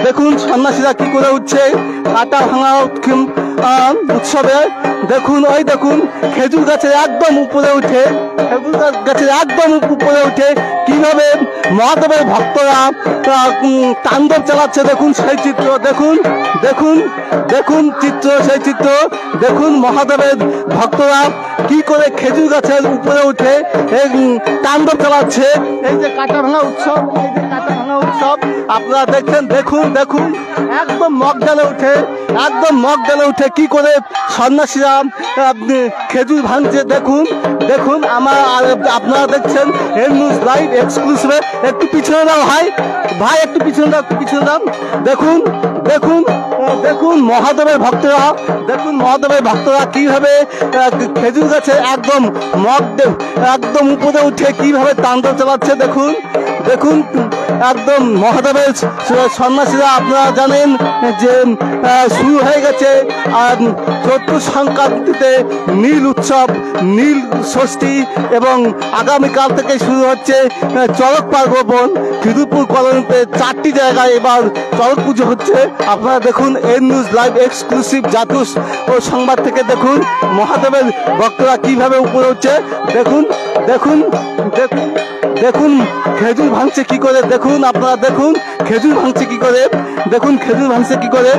দেখুন সন্ন্যাসীরা কি করে উঠছে কাটা ভাঙা উৎসবে। দেখুন ওই দেখুন খেজুর গাছের একদম উপরে উঠে, খেজুর গাছের একদম উপরে উঠে কিভাবে মহাদেবের ভক্তরা তাণ্ডব চালাচ্ছে। দেখুন সেই চিত্র, দেখুন দেখুন দেখুন চিত্র, সেই চিত্র দেখুন মহাদেবের ভক্তরা কি করে খেজুর গাছের উপরে উঠে তাণ্ডব চালাচ্ছে। এই যে কাটা ভাঙা উৎসব, এই যে কাটা ভাঙা উৎসব আপনারা দেখছেন। দেখুন দেখুন একদম মগডালে উঠে, একদম মগডালে উঠে কি করে সন্ন্যাসীরা খেজুর ভাঙছে। দেখুন দেখুন আপনারা দেখছেন এর নিউজ লাইভ এক্সক্লুসিভে। একটু পিছনে দাও ভাই, ভাই একটু পিছনে দাও, একটু পিছনে দাও। দেখুন দেখুন দেখুন মহাদেবের ভক্তরা, দেখুন মহাদেবের ভক্তরা কিভাবে খেজুর গাছে একদম একদম উপরে উঠে কিভাবে তাণ্ডব চালাচ্ছে। দেখুন দেখুন একদম মহাদেবের সন্ন্যাসীরা আপনারা জানেন যে শুরু হয়ে গেছে আর চৈত্র সংক্রান্তিতে নীল উৎসব, নীল ষষ্ঠী এবং আগামীকাল থেকে শুরু হচ্ছে চড়ক পার্বণ। খিদিরপুর কলোনিতে 4টি জায়গায় এবার চড়ক পুজো হচ্ছে। আপনারা দেখুন এর নিউজ লাইভ এক্সক্লুসিভ জাতীয় সংবাদ থেকে দেখুন মহাদেবের ভক্তরা কিভাবে উপরে উঠছে। দেখুন দেখুন দেখুন দেখুন খেজুর ভাঙছে কি করে। দেখুন আপনারা দেখুন খেজুর ভাঙছে কি করে, দেখুন খেজুর ভাঙছে কি করে।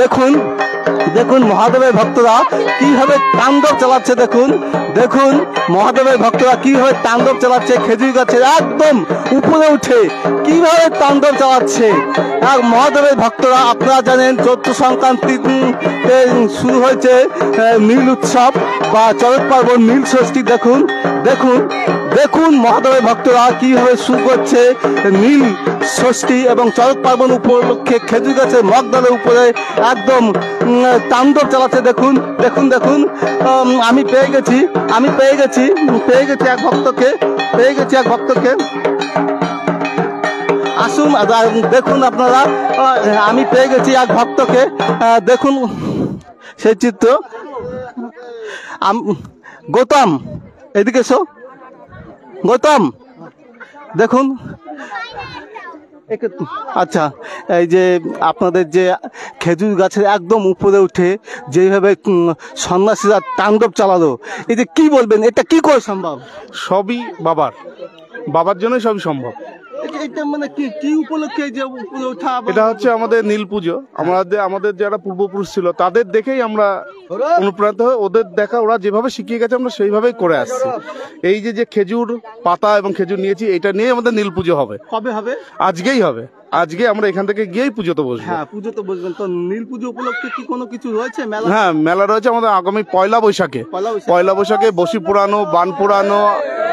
দেখুন দেখুন মহাদেবের ভক্তরা কিভাবে তাণ্ডব চালাচ্ছে। দেখুন দেখুন মহাদেবের ভক্তরা কিভাবে তাণ্ডব চালাচ্ছে, খেজুর গাছের একদম উপরে উঠে কিভাবে তাণ্ডব চালাচ্ছে। আর মহাদেবের ভক্তরা আপনারা জানেন চৈত্র সংক্রান্তিতে শুরু হয়েছে নীল উৎসব বা চড়ক পার্বণ, নীল ষষ্ঠী। দেখুন দেখুন দেখুন মহাদেবের ভক্তরা কিভাবে শুরু করছে নীল ষষ্ঠী এবং চড়ক পার্বণ উপলক্ষে খেজুর গাছের মগডালের উপরে একদম তাণ্ডব চালাচ্ছে। দেখুন দেখুন দেখুন আমি পেয়ে গেছি এক ভক্তকে, আসুন দেখুন আপনারা, আমি পেয়ে গেছি এক ভক্তকে। দেখুন সেই চিত্র। গৌতম এদিকে এসো, গৌতম দেখুন। আচ্ছা, এই যে আপনাদের যে খেজুর গাছের একদম উপরে উঠে যেভাবে সন্ন্যাসীরা তাণ্ডব চালালো, এই যে কি বলবেন, এটা কি করে সম্ভব? সবই বাবার জন্যই সবই সম্ভব। এটা মানে কি উপলক্ষে যে উপরে ওঠা? এটা হচ্ছে আমাদের নীল পুজো। আমাদের যারা পূর্বপুরুষ ছিল তাদের দেখেই আমরা অনুপ্রাণিত হয়ে ওদের দেখা, ওরা যেভাবে শিখিয়ে গেছে আমরা সেইভাবেই করে আসছি। এই যে খেজুর পাতা এবং খেজুর নিয়েছি, এটা নিয়ে আমাদের নীল পুজো হবে। কবে হবে? আজকেই হবে। আজকে আমরা এখান থেকে গিয়েই পুজোতে বসবো। হ্যাঁ, পুজোতে বসবেন। তো নীল পুজো উপলক্ষে কি কোনো কিছু রয়েছে মেলা? হ্যাঁ, মেলা রয়েছে আমাদের আগামী পয়লা বৈশাখে বসি পুরানো, বান পুরানো,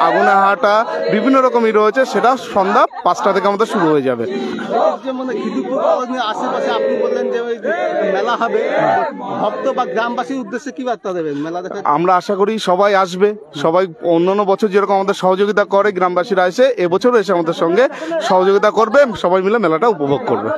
আগুনে হাঁটা, বিভিন্ন রকমই রয়েছে। সেটা সন্ধ্যা 5টা থেকে আমাদের শুরু হয়ে যাবে। মানে খিদিরপুর কলোনির আশেপাশে আপনি বললেন যে মেলা হবে, ভক্ত বা গ্রামবাসীর উদ্দেশ্যে কি বার্তা দেবেন মেলা দেখে? আমরা আশা করি সবাই আসবে। সবাই অন্যান্য বছর যেরকম আমাদের সহযোগিতা করে গ্রামবাসীরা এসে, এবছরও এসে আমাদের সঙ্গে সহযোগিতা করবে। সবাই মিলে মেলাটা উপভোগ করবে।